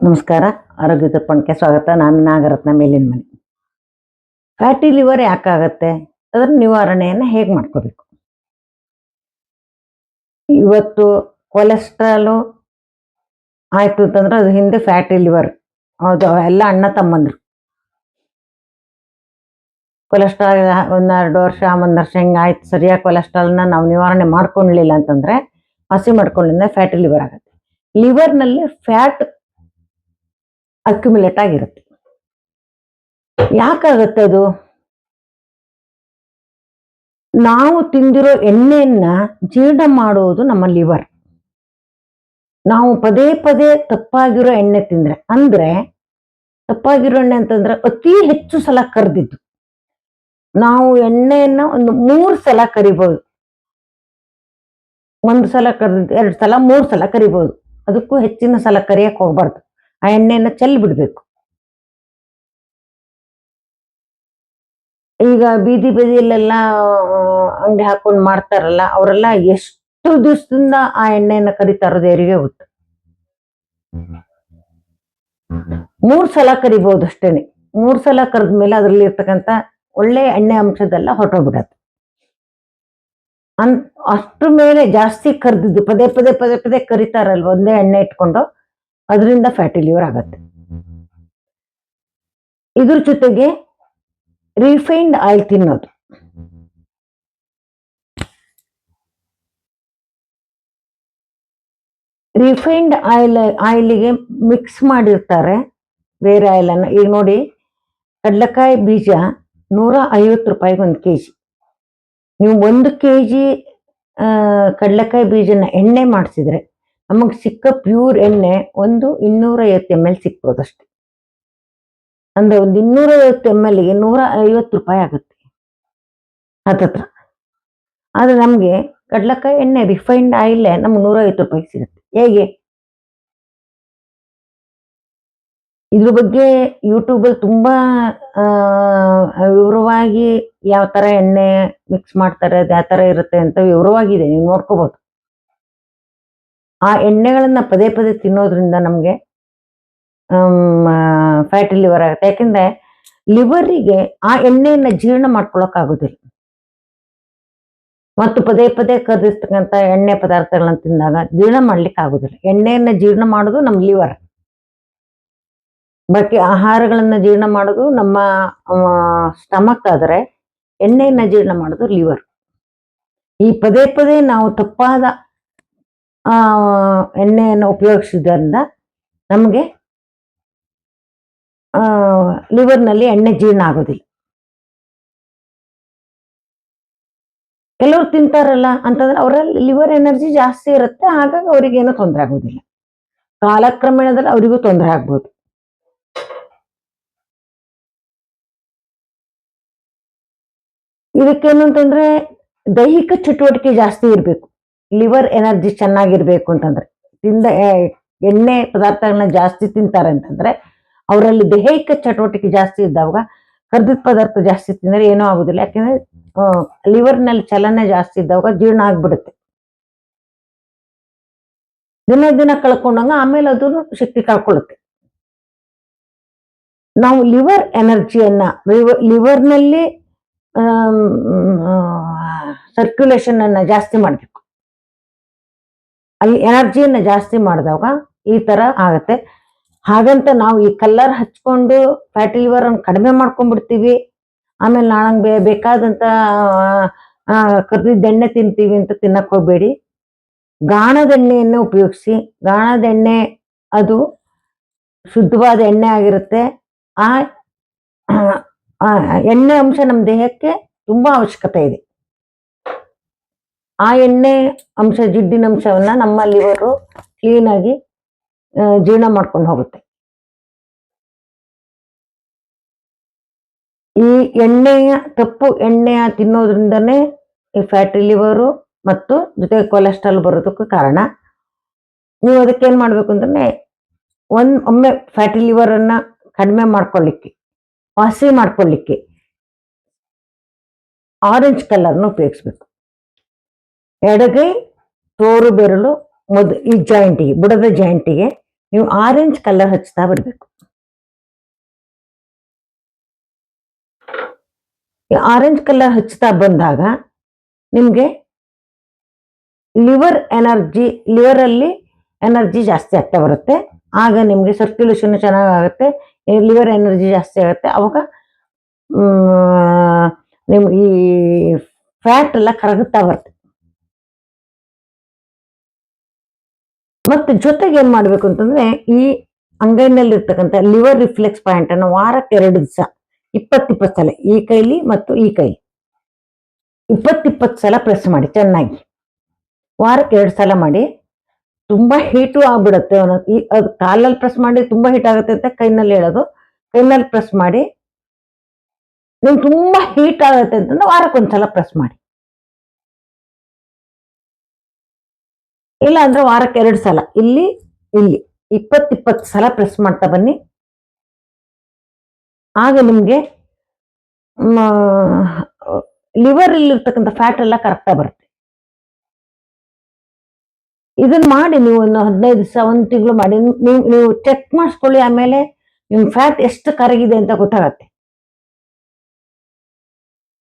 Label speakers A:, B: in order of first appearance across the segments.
A: ನಮಸ್ಕಾರ, ಆರೋಗ್ಯ ದರ್ಪಣಕ್ಕೆ ಸ್ವಾಗತ. ನಾನು ನಾಗರತ್ನ, ಮೇಲಿನ ಮನೆ. ಫ್ಯಾಟಿ ಲಿವರ್ ಯಾಕಾಗತ್ತೆ, ಅದರ ನಿವಾರಣೆಯನ್ನು ಹೇಗೆ ಮಾಡ್ಕೋಬೇಕು? ಇವತ್ತು ಕೊಲೆಸ್ಟ್ರಾಲು ಆಯ್ತು ಅಂತಂದ್ರೆ ಅದು ಹಿಂದೆ ಫ್ಯಾಟಿ ಲಿವರ್, ಹೌದು, ಎಲ್ಲ ಅಣ್ಣ ತಮ್ಮಂದ್ರು. ಕೊಲೆಸ್ಟ್ರಾಲ್ 1-2 ವರ್ಷ 1 ವರ್ಷ ಹಿಂಗಾಯ್ತು, ಸರಿಯಾಗಿ ಕೊಲೆಸ್ಟ್ರಾಲ್ನ ನಾವು ನಿವಾರಣೆ ಮಾಡ್ಕೊಳ್ಳಿಲ್ಲ ಅಂತಂದ್ರೆ, ಹಸಿ ಮಾಡ್ಕೊಳ್ಳಿಲ್ಲ ಫ್ಯಾಟಿ ಲಿವರ್ ಆಗುತ್ತೆ. ಲಿವರ್ನಲ್ಲಿ ಫ್ಯಾಟ್ ಅಕ್ಯುಮುಲೇಟ್ ಆಗಿರುತ್ತೆ. ಯಾಕಾಗುತ್ತೆ ಅದು? ನಾವು ತಿಂದಿರೋ ಎಣ್ಣೆಯನ್ನ ಜೀರ್ಣ ಮಾಡುವುದು ನಮ್ಮ ಲಿವರ್. ನಾವು ಪದೇ ಪದೇ ತಪ್ಪಾಗಿರೋ ಎಣ್ಣೆ ತಿಂದ್ರೆ, ಅಂದ್ರೆ ತಪ್ಪಾಗಿರೋ ಎಣ್ಣೆ ಅಂತಂದ್ರೆ ಅತಿ ಹೆಚ್ಚು ಸಲ ಕರೆದಿದ್ದು. ನಾವು ಎಣ್ಣೆಯನ್ನ ಒಂದು 3 ಸಲ ಕರಿಬಹುದು. 1 ಸಲ ಕರೆದಿದ್ದು 2 ಸಲ 3 ಸಲ ಕರಿಬಹುದು. ಅದಕ್ಕೂ ಹೆಚ್ಚಿನ ಸಲ ಕರಿಯಕ್ ಹೋಗ್ಬಾರ್ದು. ಆ ಎಣ್ಣೆಯನ್ನ ಚೆಲ್ಲಿ ಬಿಡ್ಬೇಕು. ಈಗ ಬೀದಿ ಬದಿಯಲ್ಲೆಲ್ಲ ಅಂಗಡಿ ಹಾಕೊಂಡು ಮಾಡ್ತಾರಲ್ಲ, ಅವರೆಲ್ಲ ಎಷ್ಟು ದಿವಸದಿಂದ ಆ ಎಣ್ಣೆಯನ್ನ ಕರಿತಾರೋ ದೇವರಿಗೆ ಗೊತ್ತು. 3 ಸಲ ಕರಿಬಹುದು ಅಷ್ಟೇನೆ. 3 ಸಲ ಕರೆದ್ಮೇಲೆ ಅದ್ರಲ್ಲಿ ಇರ್ತಕ್ಕಂಥ ಒಳ್ಳೆ ಎಣ್ಣೆ ಅಂಶದೆಲ್ಲ ಹೊರಟೋಗ್ಬಿಡತ್ತೆ. ಅಷ್ಟ್ರ ಮೇಲೆ ಜಾಸ್ತಿ ಕರೆದಿದ್ದು ಪದೇ ಪದೇ ಪದೇ ಪದೇ ಕರಿತಾರಲ್ವ ಒಂದೇ ಎಣ್ಣೆ ಇಟ್ಕೊಂಡು, ಅದರಿಂದ ಫ್ಯಾಟಿ ಲಿವರ್ ಆಗತ್ತೆ. ಇದ್ರ ಜೊತೆಗೆ ರಿಫೈನ್ಡ್ ಆಯಿಲ್ ತಿನ್ನೋದು. ರಿಫೈನ್ಡ್ ಆಯಿಲಿಗೆ ಮಿಕ್ಸ್ ಮಾಡಿರ್ತಾರೆ ಬೇರೆ ಆಯಿಲನ್ನು. ಈಗ ನೋಡಿ, ಕಡಲೆಕಾಯಿ ಬೀಜ 150 ರೂಪಾಯಿಗೆ 1 kg. ನೀವು 1 kg ಕಡಲೆಕಾಯಿ ಬೀಜನ ಎಣ್ಣೆ ಮಾಡಿಸಿದ್ರೆ ನಮಗೆ ಸಿಕ್ಕ ಪ್ಯೂರ್ ಎಣ್ಣೆ 250 ml ಸಿಕ್ಬೋದಷ್ಟೆ. ಅಂದ್ರೆ 250 mlಗೆ 150 ರೂಪಾಯಿ ಆಗುತ್ತೆ ಹತ್ತತ್ರ. ಆದ್ರೆ ನಮ್ಗೆ ಕಡಲೆಕಾಯಿ ಎಣ್ಣೆ ರಿಫೈನ್ಡ್ ಆಯಿಲ್ ನಮ್ಗೆ 150 ರೂಪಾಯಿ ಸಿಗುತ್ತೆ. ಹೇಗೆ? ಇದ್ರ ಬಗ್ಗೆ ಯೂಟ್ಯೂಬಲ್ಲಿ ತುಂಬಾ ವಿವರವಾಗಿ ಯಾವ ತರ ಎಣ್ಣೆ ಮಿಕ್ಸ್ ಮಾಡ್ತಾರೆ, ಅದು ಯಾವ ತರ ಇರುತ್ತೆ ಅಂತ ವಿವರವಾಗಿದೆ, ನೀವು ನೋಡ್ಕೋಬಹುದು. ಆ ಎಣ್ಣೆಗಳನ್ನ ಪದೇ ಪದೇ ತಿನ್ನೋದ್ರಿಂದ ನಮ್ಗೆ ಫ್ಯಾಟಿ ಲಿವರ್ ಆಗುತ್ತೆ. ಯಾಕೆಂದ್ರೆ ಲಿವರಿಗೆ ಆ ಎಣ್ಣೆಯನ್ನ ಜೀರ್ಣ ಮಾಡ್ಕೊಳಕ್ ಆಗುದಿಲ್ಲ. ಮತ್ತು ಪದೇ ಪದೇ ಕರೆದಿರ್ತಕ್ಕಂಥ ಎಣ್ಣೆ ಪದಾರ್ಥಗಳನ್ನ ತಿಂದಾಗ ಜೀರ್ಣ ಮಾಡ್ಲಿಕ್ಕೆ ಆಗುದಿಲ್ಲ. ಎಣ್ಣೆಯನ್ನ ಜೀರ್ಣ ಮಾಡೋದು ನಮ್ಮ ಲಿವರ್. ಬಾಕಿ ಆಹಾರಗಳನ್ನ ಜೀರ್ಣ ಮಾಡೋದು ನಮ್ಮ ಸ್ಟಮಕ್, ಆದರೆ ಎಣ್ಣೆಯನ್ನ ಜೀರ್ಣ ಮಾಡೋದು ಲಿವರ್. ಈ ಪದೇ ಪದೇ ನಾವು ತಪ್ಪಾದ ಎಣ್ಣೆಯನ್ನು ಉಪಯೋಗಿಸಿದ್ರಿಂದ ನಮಗೆ ಲಿವರ್ನಲ್ಲಿ ಎಣ್ಣೆ ಜೀರ್ಣ ಆಗೋದಿಲ್ಲ. ಕೆಲವರು ತಿಂತಾರಲ್ಲ ಅಂತಂದ್ರೆ ಅವರಲ್ಲಿ ಲಿವರ್ ಎನರ್ಜಿ ಜಾಸ್ತಿ ಇರುತ್ತೆ, ಹಾಗಾಗಿ ಅವ್ರಿಗೇನು ತೊಂದರೆ ಆಗೋದಿಲ್ಲ. ಕಾಲಕ್ರಮೇಣದಲ್ಲಿ ಅವರಿಗೂ ತೊಂದರೆ ಆಗ್ಬೋದು. ಇದಕ್ಕೇನು ಅಂತಂದ್ರೆ ದೈಹಿಕ ಚಟುವಟಿಕೆ ಜಾಸ್ತಿ ಇರಬೇಕು. ಲಿವರ್ ಎನರ್ಜಿ ಚೆನ್ನಾಗಿರ್ಬೇಕು ಅಂತಂದ್ರೆ, ತಿಂದ ಎಣ್ಣೆ ಪದಾರ್ಥಗಳನ್ನ ಜಾಸ್ತಿ ತಿಂತಾರೆ ಅಂತಂದ್ರೆ ಅವರಲ್ಲಿ ದೈಹಿಕ ಚಟುವಟಿಕೆ ಜಾಸ್ತಿ ಇದ್ದಾಗ, ಕರ್ದಿದ ಪದಾರ್ಥ ಜಾಸ್ತಿ ತಿಂದ್ರೆ ಏನೂ ಆಗುದಿಲ್ಲ. ಯಾಕೆಂದ್ರೆ ಲಿವರ್ನಲ್ಲಿ ಚಲನೆ ಜಾಸ್ತಿ ಇದ್ದಾಗ ಜೀರ್ಣ ಆಗ್ಬಿಡುತ್ತೆ. ದಿನ ದಿನ ಕಳ್ಕೊಂಡಂಗ ಆಮೇಲೆ ಅದು ಶಕ್ತಿ ಕಳ್ಕೊಳ್ಳುತ್ತೆ. ನಾವು ಲಿವರ್ ಎನರ್ಜಿಯನ್ನ, ಲಿವರ್ನಲ್ಲಿ ಸರ್ಕ್ಯುಲೇಷನ್ ಅನ್ನ ಜಾಸ್ತಿ ಮಾಡ್ಬೇಕು. ಅಲ್ಲಿ ಎನರ್ಜಿಯನ್ನ ಜಾಸ್ತಿ ಮಾಡಿದಾಗ ಈ ತರ ಆಗತ್ತೆ. ಹಾಗಂತ ನಾವು ಈ ಕಲ್ಲರ್ ಹಚ್ಕೊಂಡು ಫ್ಯಾಟಿ ಲಿವರ್ ಅನ್ನು ಕಡಿಮೆ ಮಾಡ್ಕೊಂಡ್ಬಿಡ್ತೀವಿ, ಆಮೇಲೆ ನಾಳಂಗೆ ಬೇಕಾದಂತ ಕರ್ದಿದ್ದ ಎಣ್ಣೆ ತಿಂತೀವಿ ಅಂತ ತಿನ್ನಕ್ ಹೋಗ್ಬೇಡಿ. ಗಾಣದ ಎಣ್ಣೆಯನ್ನು ಉಪಯೋಗಿಸಿ. ಗಾಣದ ಎಣ್ಣೆ ಅದು ಶುದ್ಧವಾದ ಎಣ್ಣೆ ಆಗಿರುತ್ತೆ. ಆ ಎಣ್ಣೆ ಅಂಶ ನಮ್ಮ ದೇಹಕ್ಕೆ ತುಂಬಾ ಅವಶ್ಯಕತೆ ಇದೆ. ಆ ಎಣ್ಣೆ ಅಂಶ, ಜಿಡ್ಡಿನ ಅಂಶವನ್ನ ನಮ್ಮ ಲಿವರು ಕ್ಲೀನ್ ಆಗಿ ಜೀರ್ಣ ಮಾಡ್ಕೊಂಡು ಹೋಗುತ್ತೆ. ಈ ತಪ್ಪು ಎಣ್ಣೆಯ ತಿನ್ನೋದ್ರಿಂದನೇ ಈ ಫ್ಯಾಟಿ ಲಿವರು ಮತ್ತು ಜೊತೆಗೆ ಕೊಲೆಸ್ಟ್ರಾಲ್ ಬರೋದಕ್ಕೂ ಕಾರಣ. ನೀವು ಅದಕ್ಕೆ ಏನ್ ಮಾಡ್ಬೇಕು ಅಂದ್ರೆ, ಒಮ್ಮೆ ಫ್ಯಾಟಿ ಲಿವರ್ ಅನ್ನ ಕಡಿಮೆ ಮಾಡ್ಕೊಳ್ಳಿಕ್ಕೆ, ವಾಸಿ ಮಾಡ್ಕೊಳ್ಳಿಕ್ಕೆ ಆರೆಂಜ್ ಕಲರ್ನ ಉಪಯೋಗಿಸ್ಬೇಕು. ಎಡಗೈ ತೋರು ಬೆರಳು ಈ ಜಾಯಿಂಟಿಗೆ, ಬುಡದ ಜಾಯಿಂಟಿಗೆ ನೀವು ಆರೆಂಜ್ ಕಲರ್ ಹಚ್ತಾ ಬರಬೇಕು. ಆರೆಂಜ್ ಕಲರ್ ಹಚ್ತಾ ಬಂದಾಗ ನಿಮ್ಗೆ ಲಿವರ್ ಅಲ್ಲಿ ಎನರ್ಜಿ ಜಾಸ್ತಿ ಆಗ್ತಾ ಬರುತ್ತೆ. ಆಗ ನಿಮ್ಗೆ ಸರ್ಕ್ಯುಲೇಷನ್ ಚೆನ್ನಾಗುತ್ತೆ, ಲಿವರ್ ಎನರ್ಜಿ ಜಾಸ್ತಿ ಆಗುತ್ತೆ. ಅವಾಗ ನಿಮ್ ಈ ಫ್ಯಾಟ್ ಎಲ್ಲ ಕರಗುತ್ತಾ ಬರುತ್ತೆ. ಮತ್ತೆ ಜೊತೆಗೆ ಏನ್ ಮಾಡ್ಬೇಕು ಅಂತಂದ್ರೆ, ಈ ಅಂಗೈನಲ್ಲಿ ಇರ್ತಕ್ಕಂಥ ಲಿವರ್ ರಿಫ್ಲೆಕ್ಸ್ ಪಾಯಿಂಟ್ ಅನ್ನು ವಾರಕ್ಕೆ 2 ದಿವಸ 20 ಸಲ ಈ ಕೈಲಿ ಮತ್ತು ಈ ಕೈಲಿ 20 ಸಲ ಪ್ರೆಸ್ ಮಾಡಿ ಚೆನ್ನಾಗಿ. ವಾರಕ್ಕೆ 2 ಸಲ ಮಾಡಿ. ತುಂಬಾ ಹೀಟು ಆಗ್ಬಿಡುತ್ತೆ. ಅದು ಕಾಲಲ್ಲಿ ಪ್ರೆಸ್ ಮಾಡಿ ತುಂಬಾ ಹೀಟ್ ಆಗುತ್ತೆ ಅಂತ ಕೈನಲ್ಲಿ ಹೇಳೋದು. ಕೈನಲ್ಲಿ ಪ್ರೆಸ್ ಮಾಡಿ. ನೀವು ತುಂಬಾ ಹೀಟ್ ಆಗುತ್ತೆ ಅಂತಂದ್ರೆ ವಾರಕ್ಕೊಂದ್ಸಲ ಪ್ರೆಸ್ ಮಾಡಿ. ಇಲ್ಲ ಅಂದ್ರೆ ವಾರಕ್ಕೆ 2 ಸಲ ಇಲ್ಲಿ 20 ಸಲ ಪ್ರೆಸ್ ಮಾಡ್ತಾ ಬನ್ನಿ. ಆಗ ನಿಮ್ಗೆ ಲಿವರ್ ಇರ್ತಕ್ಕಂಥ ಫ್ಯಾಟ್ ಎಲ್ಲ ಕರೆಕ್ಟಾ ಬರುತ್ತೆ. ಇದನ್ನ ಮಾಡಿ ನೀವು ಒಂದು 15 ದಿವಸ 1 ತಿಂಗಳು ಮಾಡಿ ನೀವು ಚೆಕ್ ಮಾಡಿಸ್ಕೊಳ್ಳಿ. ಆಮೇಲೆ ನಿಮ್ ಫ್ಯಾಟ್ ಎಷ್ಟು ಕರಗಿದೆ ಅಂತ ಗೊತ್ತಾಗತ್ತೆ.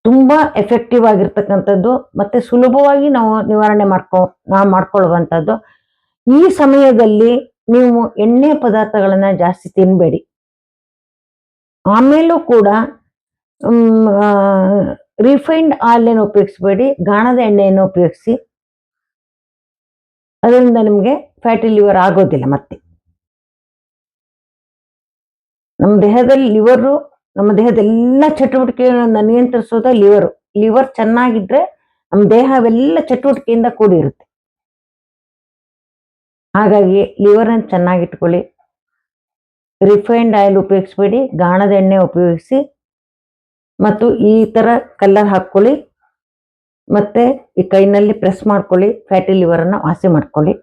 A: ತುಂಬಾ ಎಫೆಕ್ಟಿವ್ ಆಗಿರ್ತಕ್ಕಂಥದ್ದು ಮತ್ತೆ ಸುಲಭವಾಗಿ ನಾವು ನಿವಾರಣೆ ಮಾಡ್ಕೊಳ್ಳುವಂಥದ್ದು. ಈ ಸಮಯದಲ್ಲಿ ನೀವು ಎಣ್ಣೆ ಪದಾರ್ಥಗಳನ್ನ ಜಾಸ್ತಿ ತಿನ್ಬೇಡಿ. ಆಮೇಲೂ ಕೂಡ ರಿಫೈನ್ಡ್ ಆಯಿಲ್ ಉಪಯೋಗಿಸಬೇಡಿ, ಗಾಣದ ಎಣ್ಣೆಯನ್ನು ಉಪಯೋಗಿಸಿ. ಅದರಿಂದ ನಿಮ್ಗೆ ಫ್ಯಾಟಿ ಲಿವರ್ ಆಗೋದಿಲ್ಲ. ಮತ್ತೆ ನಮ್ಮ ದೇಹದಲ್ಲಿ ನಮ್ಮ ದೇಹದ ಎಲ್ಲ ಚಟುವಟಿಕೆಗಳನ್ನ ನಿಯಂತ್ರಿಸೋದ ಲಿವರ್ ಚೆನ್ನಾಗಿದ್ರೆ ನಮ್ಮ ದೇಹವೆಲ್ಲ ಚಟುವಟಿಕೆಯಿಂದ ಕೂಡಿರುತ್ತೆ. ಹಾಗಾಗಿ ಲಿವರ್ ಅನ್ನು ಚೆನ್ನಾಗಿಟ್ಕೊಳ್ಳಿ. ರಿಫೈನ್ಡ್ ಆಯಿಲ್ ಉಪಯೋಗಿಸ್ಬೇಡಿ, ಗಾಣದ ಎಣ್ಣೆ ಉಪಯೋಗಿಸಿ. ಮತ್ತು ಈ ತರ ಕಲರ್ ಹಾಕೊಳ್ಳಿ. ಮತ್ತೆ ಈ ಕೈನಲ್ಲಿ ಪ್ರೆಸ್ ಮಾಡ್ಕೊಳ್ಳಿ. ಫ್ಯಾಟಿ ಲಿವರ್ ಅನ್ನ ವಾಸಿ ಮಾಡ್ಕೊಳ್ಳಿ.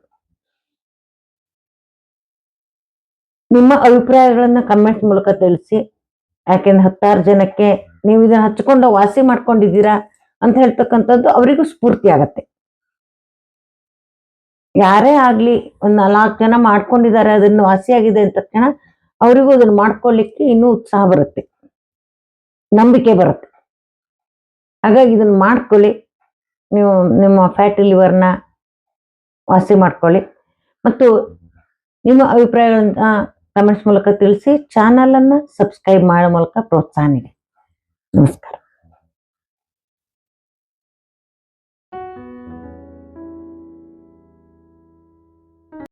A: ನಿಮ್ಮ ಅಭಿಪ್ರಾಯಗಳನ್ನ ಕಮೆಂಟ್ ಮೂಲಕ ತಿಳಿಸಿ. ಯಾಕೆಂದ್ರೆ 16 ಜನಕ್ಕೆ ನೀವು ಇದನ್ನ ಹಚ್ಕೊಂಡು ವಾಸಿ ಮಾಡ್ಕೊಂಡಿದ್ದೀರಾ ಅಂತ ಹೇಳ್ತಕ್ಕಂಥದ್ದು ಅವರಿಗೂ ಸ್ಫೂರ್ತಿ ಆಗತ್ತೆ. ಯಾರೇ ಆಗ್ಲಿ ಒಂದ್ 4 ಜನ ಮಾಡ್ಕೊಂಡಿದ್ದಾರೆ, ಅದನ್ನು ವಾಸಿಯಾಗಿದೆ ಅಂತ ತಕ್ಷಣ ಅವರಿಗೂ ಅದನ್ನ ಮಾಡ್ಕೊಳ್ಳಿಕ್ಕೆ ಇನ್ನೂ ಉತ್ಸಾಹ ಬರುತ್ತೆ, ನಂಬಿಕೆ ಬರುತ್ತೆ. ಹಾಗಾಗಿ ಇದನ್ನ ಮಾಡ್ಕೊಳ್ಳಿ. ನೀವು ನಿಮ್ಮ ಫ್ಯಾಟಿ ಲಿವರ್ನ ವಾಸಿ ಮಾಡ್ಕೊಳ್ಳಿ. ಮತ್ತು ನಿಮ್ಮ ಅಭಿಪ್ರಾಯಗಳನ್ನ ಕಮೆಂಟ್ಸ್ ಮೂಲಕ ತಿಳಿಸಿ. ಚಾನಲ್ ಅನ್ನ ಸಬ್ಸ್ಕ್ರೈಬ್ ಮಾಡೋ ಮೂಲಕ ಪ್ರೋತ್ಸಾಹ ನೀಡಿ. ನಮಸ್ಕಾರ.